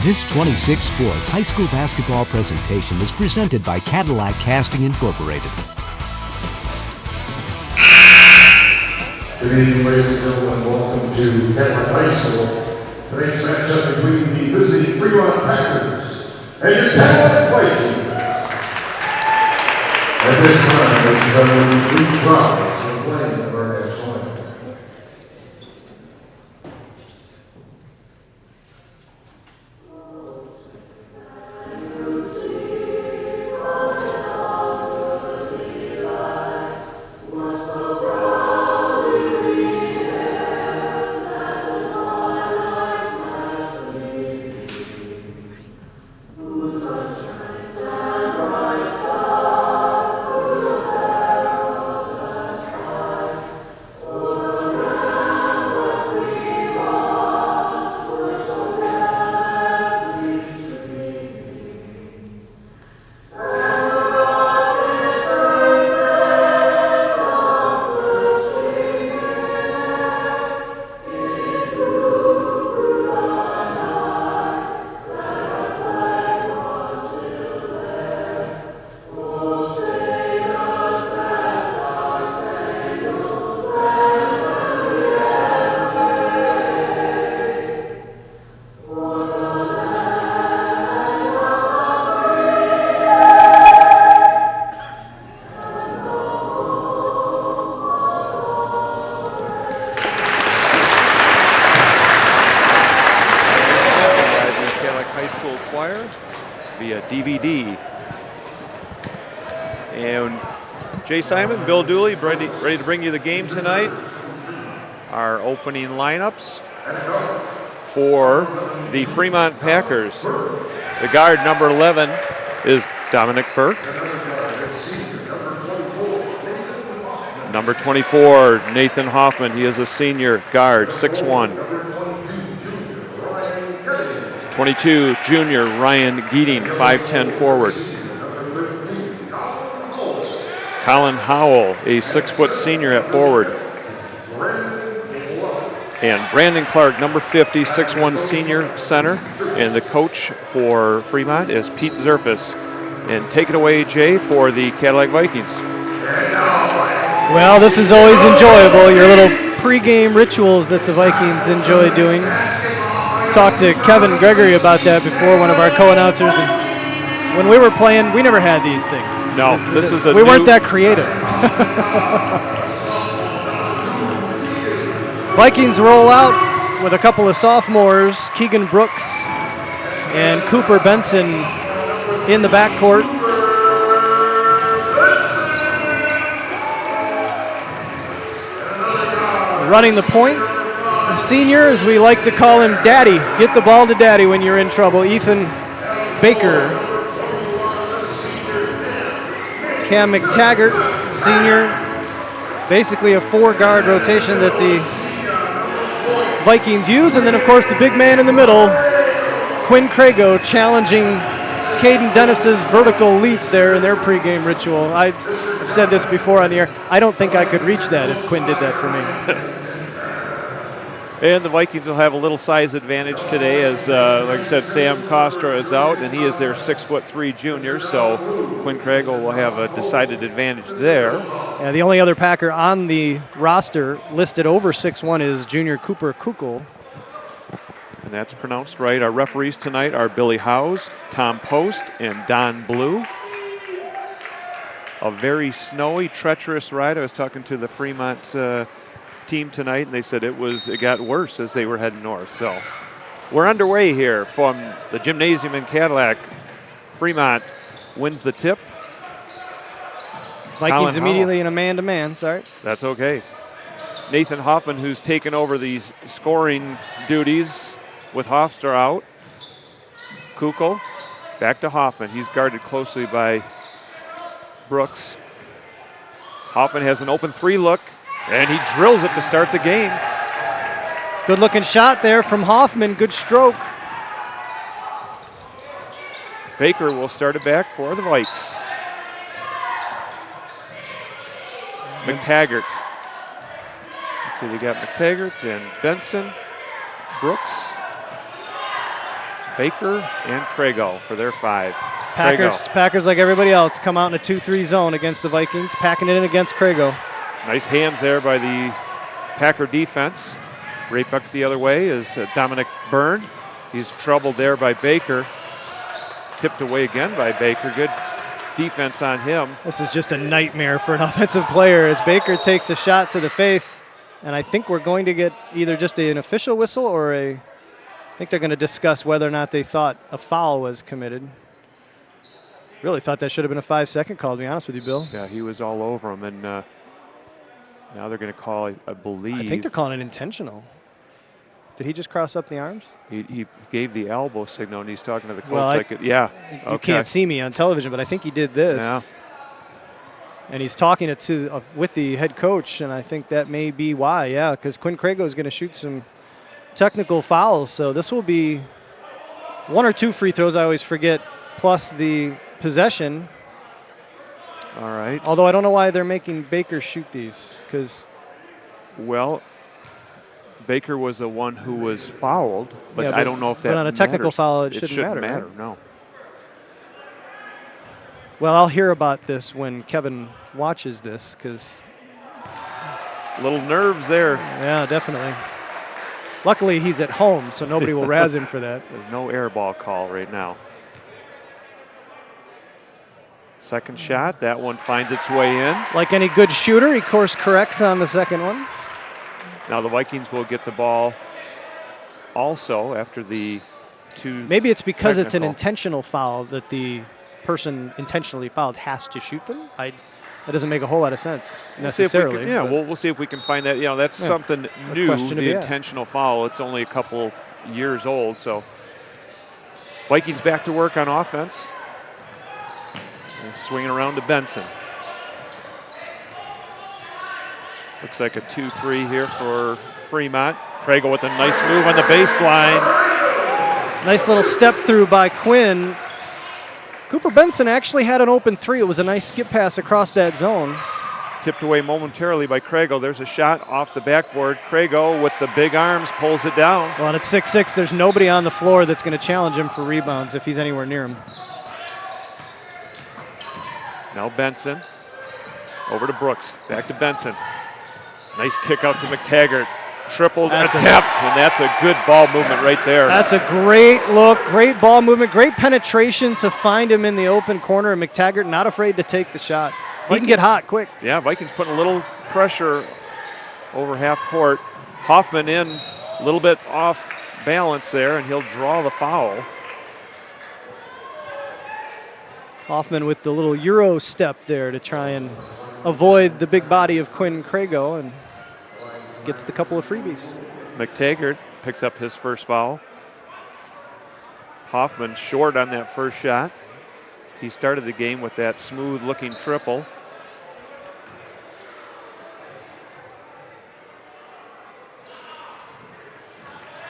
This 26 Sports high school basketball presentation is presented by Cadillac Casting Incorporated. Good evening, ladies and gentlemen. Welcome to Cadillac High School. Today's matchup between the visiting Fremont Packers and your Cadillac Vikings. At this time, ladies and gentlemen, please rise for playing of our national anthem. Via DVD. And Jay Simon, Bill Dooley, ready to bring you the game tonight. Our opening lineups for the Fremont Packers. The guard, number 11, is Dominic Burke. Number 24, Nathan Hoffman. He is a senior guard, 6'1". 22, junior Ryan Geeding, 5'10" forward. Colin Howell, a 6' senior at forward. And Brandon Clark, number 50, 6'1" senior center. And the coach for Fremont is Pete Zerfus. And take it away, Jay, for the Cadillac Vikings. Well, this is always enjoyable, your little pregame rituals that the Vikings enjoy doing. Talked to Kevin Gregory about that before, one of our co-announcers. And when we were playing, we never had these things. No, this is we weren't that creative. Vikings roll out with a couple of sophomores, Keegan Brooks and Cooper Benson in the backcourt. Running the point. The senior, as we like to call him, Daddy. Get the ball to Daddy when you're in trouble. Ethan Baker. Cam McTaggart, senior. Basically a four-guard rotation that the Vikings use. And then, of course, the big man in the middle, Quinn Crago, challenging Caden Dennis's vertical leap there in their pregame ritual. I've said this before on the air. I don't think I could reach that if Quinn did that for me. And the Vikings will have a little size advantage today as, like I said, Sam Costra is out, and he is their 6'3" junior, so Quinn Crago will have a decided advantage there. Yeah, the only other Packer on the roster listed over 6'1" is junior Cooper Kukul. And that's pronounced right. Our referees tonight are Billy Howes, Tom Post, and Don Blue. A very snowy, treacherous ride. I was talking to the Fremont team tonight, and they said it got worse as they were heading north. So we're underway here from the gymnasium in Cadillac. Fremont wins the tip. Vikings immediately in a man-to-man, sorry. That's okay. Nathan Hoffman, who's taken over these scoring duties with Hofstra out. Kukul back to Hoffman. He's guarded closely by Brooks. Hoffman has an open three look, and he drills it to start the game. Good looking shot there from Hoffman, good stroke. Baker will start it back for the Vikes. McTaggart. So they got McTaggart and Benson, Brooks, Baker and Crago for their 5. Packers, like everybody else, come out in a 2-3 zone against the Vikings, packing it in against Crago. Nice hands there by the Packer defense. Right back the other way is Dominic Byrne. He's troubled there by Baker. Tipped away again by Baker. Good defense on him. This is just a nightmare for an offensive player as Baker takes a shot to the face. And I think we're going to get either just an official whistle or I think they're going to discuss whether or not they thought a foul was committed. Really thought that should have been a 5-second call, to be honest with you, Bill. Yeah, he was all over him. And now they're going to call, I believe. I think they're calling it intentional. Did he just cross up the arms? He gave the elbow signal, and he's talking to the coach. Well, yeah. You can't see me on television, but I think he did this. Yeah. And he's talking with the head coach, and I think that may be why, yeah, because Quinn Crago is going to shoot some technical fouls. So this will be 1 or 2 free throws, I always forget, plus the possession. All right. Although I don't know why they're making Baker shoot these, because. Well, Baker was the one who was fouled, but I don't know if that But on a technical matters. foul, it shouldn't matter. Right? No. Well, I'll hear about this when Kevin watches this, because. Little nerves there. Yeah, definitely. Luckily, he's at home, so nobody will razz him for that. There's no air ball call right now. Second shot, that one finds its way in. Like any good shooter, he course corrects on the second one. Now the Vikings will get the ball also after the 2. Maybe it's because it's an technical. intentional foul that the person intentionally fouled has to shoot them. That doesn't make a whole lot of sense necessarily. We'll see if we can find that. That's something new, the intentional foul. It's only a couple years old, so Vikings back to work on offense. Swinging around to Benson. Looks like a 2-3 here for Fremont. Crago with a nice move on the baseline. Nice little step through by Quinn. Cooper Benson actually had an open 3. It was a nice skip pass across that zone. Tipped away momentarily by Crago. There's a shot off the backboard. Crago with the big arms pulls it down. Well, and at 6'6", there's nobody on the floor that's going to challenge him for rebounds if he's anywhere near him. Now Benson. Over to Brooks. Back to Benson. Nice kick out to McTaggart. Tripled attempt, and that's a good ball movement right there. That's a great look, great ball movement, great penetration to find him in the open corner, and McTaggart not afraid to take the shot. He can get hot quick. Yeah, Vikings putting a little pressure over half court. Hoffman in a little bit off balance there, and he'll draw the foul. Hoffman with the little Euro step there to try and avoid the big body of Quinn Crago and gets the couple of freebies. McTaggart picks up his first foul. Hoffman short on that first shot. He started the game with that smooth-looking triple.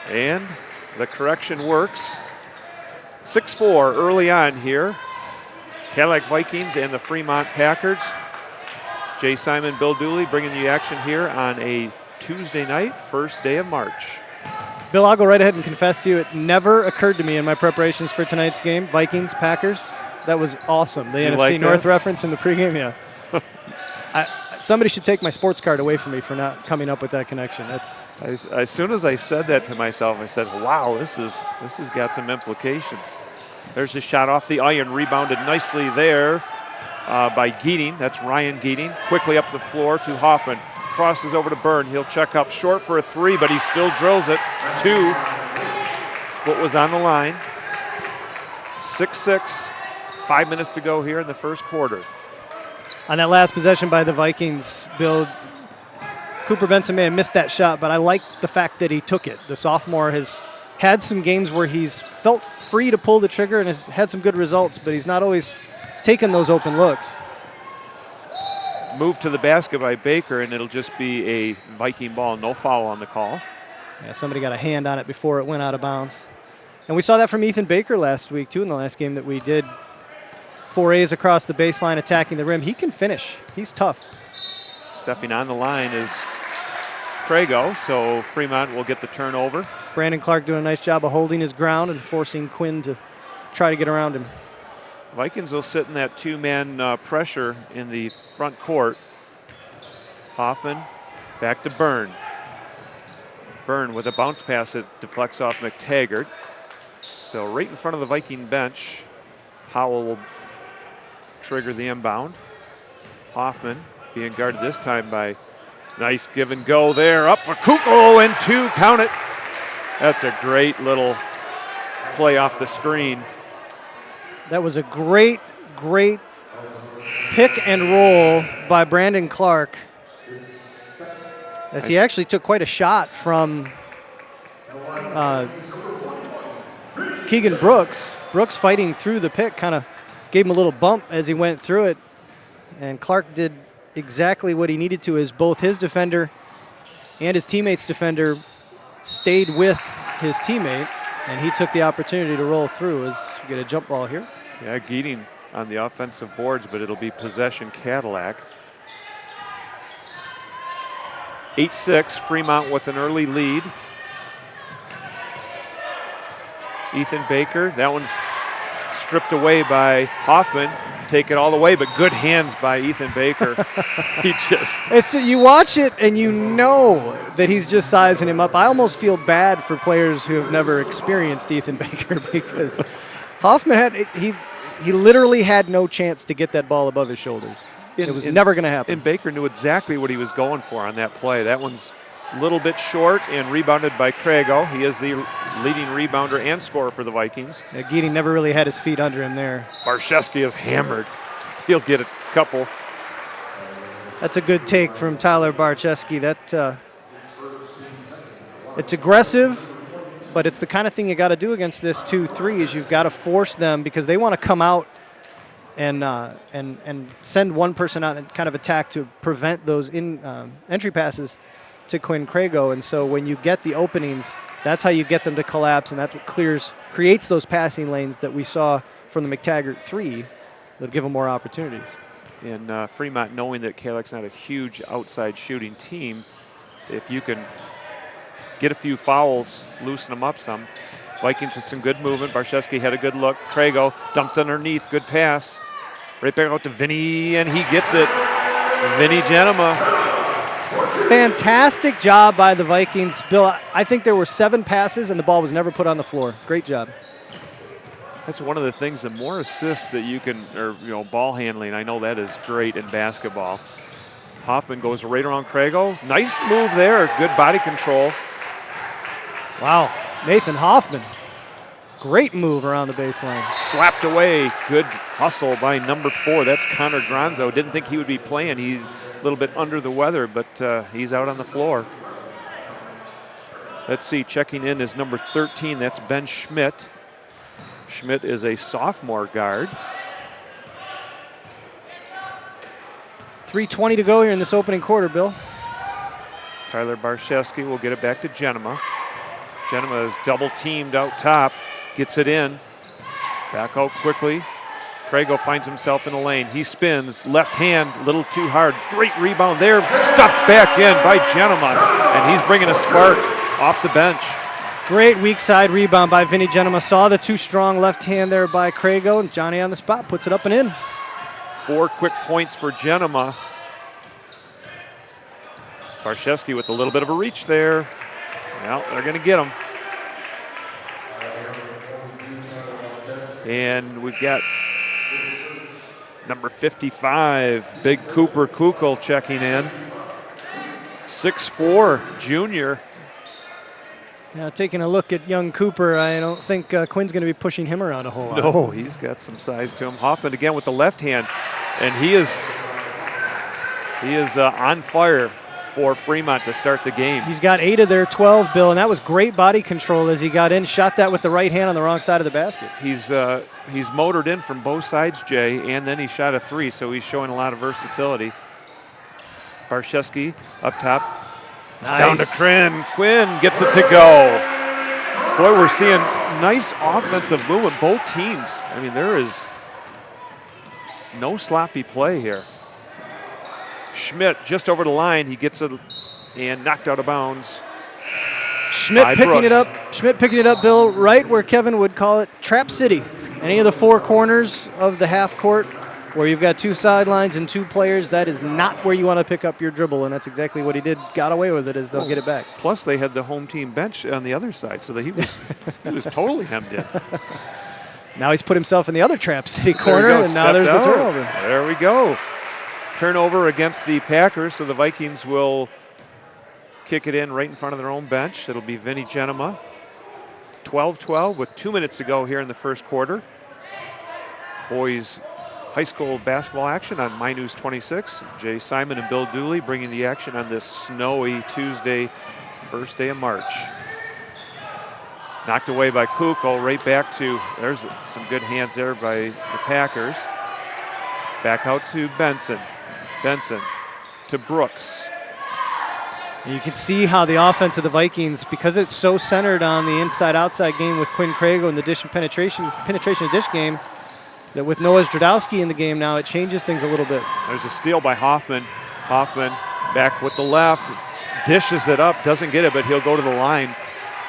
And the correction works. 6-4 early on here. Cadillac Vikings and the Fremont Packers. Jay Simon, Bill Dooley bringing you action here on a Tuesday night, first day of March. Bill, I'll go right ahead and confess to you, it never occurred to me in my preparations for tonight's game, Vikings, Packers. That was awesome. The NFC North reference in the pregame, yeah. Somebody should take my sports card away from me for not coming up with that connection. As soon as I said that to myself, I said, wow, this has got some implications. There's a shot off the iron, rebounded nicely there by Geeting. That's Ryan Geeting. Quickly up the floor to Hoffman. Crosses over to Byrne. He'll check up short for a 3, but he still drills it. 2. What was on the line. 6-6. 5 minutes to go here in the first quarter. On that last possession by the Vikings, Bill, Cooper Benson may have missed that shot, but I like the fact that he took it. The sophomore has had some games where he's felt free to pull the trigger and has had some good results, but he's not always taken those open looks. Move to the basket by Baker, and it'll just be a Viking ball. No foul on the call. Yeah, somebody got a hand on it before it went out of bounds. And we saw that from Ethan Baker last week, too, in the last game that we did. Forays across the baseline, attacking the rim. He can finish. He's tough. Stepping on the line is Crago, so Fremont will get the turnover. Brandon Clark doing a nice job of holding his ground and forcing Quinn to try to get around him. Vikings will sit in that two-man pressure in the front court. Hoffman back to Byrne. Byrne with a bounce pass that deflects off McTaggart. So right in front of the Viking bench, Howell will trigger the inbound. Hoffman being guarded this time by nice give and go there. Up for Kukoc and 2, count it. That's a great little play off the screen. That was a great pick and roll by Brandon Clark, as he actually took quite a shot from Keegan Brooks. Brooks fighting through the pick kind of gave him a little bump as he went through it, and Clark did exactly what he needed to, as both his defender and his teammate's defender stayed with his teammate, and he took the opportunity to roll through as we get a jump ball here. Yeah, Geeting on the offensive boards, but it'll be possession Cadillac. 8-6, Fremont with an early lead. Ethan Baker, that one's stripped away by Hoffman. Take it all the way, but good hands by Ethan Baker. He just... You watch it and you know that he's just sizing him up. I almost feel bad for players who have never experienced Ethan Baker, because Hoffman he literally had no chance to get that ball above his shoulders. It was never going to happen. And Baker knew exactly what he was going for on that play. That one's a little bit short and rebounded by Crago. He is the leading rebounder and scorer for the Vikings. Yeah, Geeting never really had his feet under him there. Barshevsky is hammered. He'll get a couple. That's a good take from Tyler Barchesky. It's aggressive, but it's the kind of thing you got to do against this 2-3 is you've got to force them, because they want to come out and send one person out and kind of attack to prevent those entry passes to Quinn Crago. And so when you get the openings, that's how you get them to collapse, and that's what creates those passing lanes that we saw from the McTaggart 3 that give them more opportunities. And Fremont, knowing that Cadillac's not a huge outside shooting team, if you can get a few fouls, loosen them up some. Vikings with some good movement. Barshevsky had a good look. Crago dumps underneath. Good pass. Right back out to Vinny, and he gets it. Vinny Genema. Fantastic job by the Vikings. Bill, I think there were 7 passes, and the ball was never put on the floor. Great job. That's one of the things, the more assists that you can, or ball handling, I know that is great in basketball. Hoffman goes right around Crago. Nice move there. Good body control. Wow. Nathan Hoffman. Great move around the baseline. Slapped away. Good hustle by number 4. That's Connor Granzo. Didn't think he would be playing. He's a little bit under the weather, but he's out on the floor. Let's see, checking in is number 13. That's Ben Schmidt. Schmidt is a sophomore guard. 3:20 to go here in this opening quarter, Bill. Tyler Barshevsky will get it back to Genema. Genema is double teamed out top, gets it in. Back out quickly. Crago finds himself in the lane. He spins, left hand, a little too hard. Great rebound there, stuffed back in by Genema. And he's bringing a spark off the bench. Great weak side rebound by Vinny Genema. Saw the too strong left hand there by Crago, and Johnny on the spot puts it up and in. 4 quick points for Genema. Barshevsky with a little bit of a reach there. Well, they're going to get him. And we've got number 55, Big Cooper Kukoc checking in. 6'4", junior. Now, taking a look at young Cooper, I don't think Quinn's going to be pushing him around a whole lot. No, he's got some size to him. Hoffman again with the left hand, and he is on fire for Fremont to start the game. He's got 8 of their 12, Bill, and that was great body control as he got in, shot that with the right hand on the wrong side of the basket. He's motored in from both sides, Jay, and then he shot a 3, so he's showing a lot of versatility. Barshevsky up top. Nice. Down to Quinn. Quinn gets it to go. Boy, we're seeing nice offensive movement, both teams. I mean, there is no sloppy play here. Schmidt just over the line. He gets it and knocked out of bounds. by Brooks. Schmidt picking it up, Bill, right where Kevin would call it Trap City. Any of the four corners of the half court where you've got two sidelines and two players, that is not where you want to pick up your dribble, and that's exactly what he did. Got away with it as they'll get it back. Plus, they had the home team bench on the other side, so that he was totally hemmed in. Now he's put himself in the other Trap City corner, and now there's the turnover. There we go. Turnover against the Packers, so the Vikings will kick it in right in front of their own bench. It'll be Vinny Genema. 12-12 with 2 minutes to go here in the first quarter. Boys high school basketball action on My News 26. Jay Simon and Bill Dooley bringing the action on this snowy Tuesday, first day of March. Knocked away by Kukul, right back to, there's some good hands there by the Packers. Back out to Benson. Benson to Brooks. You can see how the offense of the Vikings, because it's so centered on the inside-outside game with Quinn Crago and the dish and penetration dish game, that with Noah Zdradowski in the game now, it changes things a little bit. There's a steal by Hoffman. Hoffman back with the left, dishes it up, doesn't get it, but he'll go to the line.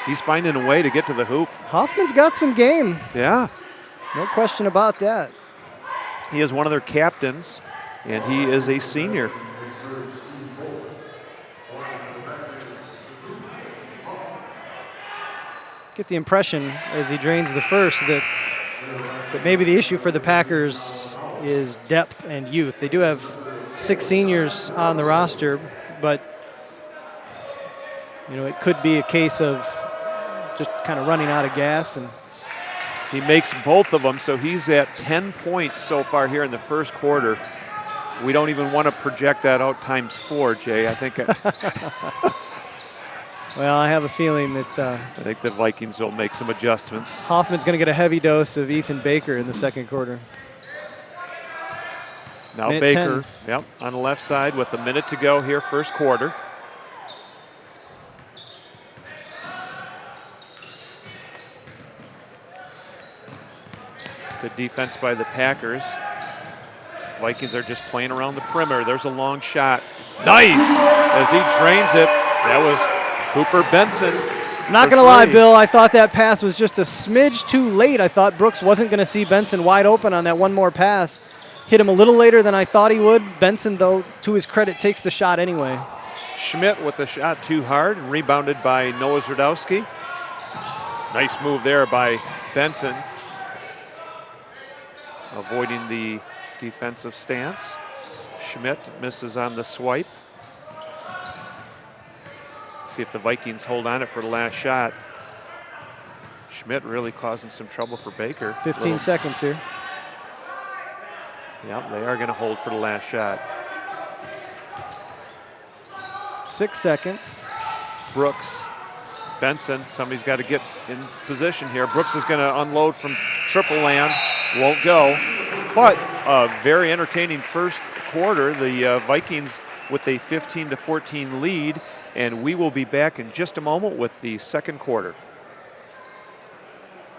He's finding a way to get to the hoop. Hoffman's got some game. Yeah. No question about that. He is one of their captains, and he is a senior. Get the impression as he drains the first that maybe the issue for the Packers is depth and youth. They do have 6 seniors on the roster, but you know, it could be a case of just kind of running out of gas. And he makes both of them, so he's at 10 points so far here in the first quarter. We don't even want to project that out times 4, Jay. I think well, I have a feeling that I think the Vikings will make some adjustments. Hoffman's going to get a heavy dose of Ethan Baker in the second quarter. Now minute Baker, 10. yep, on the left side with a minute to go here, first quarter. Good defense by the Packers. Vikings are just playing around the perimeter. There's a long shot. Nice! As he drains it, that was Cooper Benson. Not going to lie, Bill, I thought that pass was just a smidge too late. I thought Brooks wasn't going to see Benson wide open on that one more pass. Hit him a little later than I thought he would. Benson, though, to his credit, takes the shot anyway. Schmidt with the shot too hard, rebounded by Noah Zdradowski. Nice move there by Benson, avoiding the defensive stance. Schmidt misses on the swipe. See if the Vikings hold on it for the last shot. Schmidt really causing some trouble for Baker. 15 seconds here. Yep, they are going to hold for the last shot. 6 seconds. Brooks, Benson, somebody's got to get in position here. Brooks is going to unload from triple land. Won't go. But a very entertaining first quarter. The Vikings with a 15-14 lead. And we will be back in just a moment with the second quarter.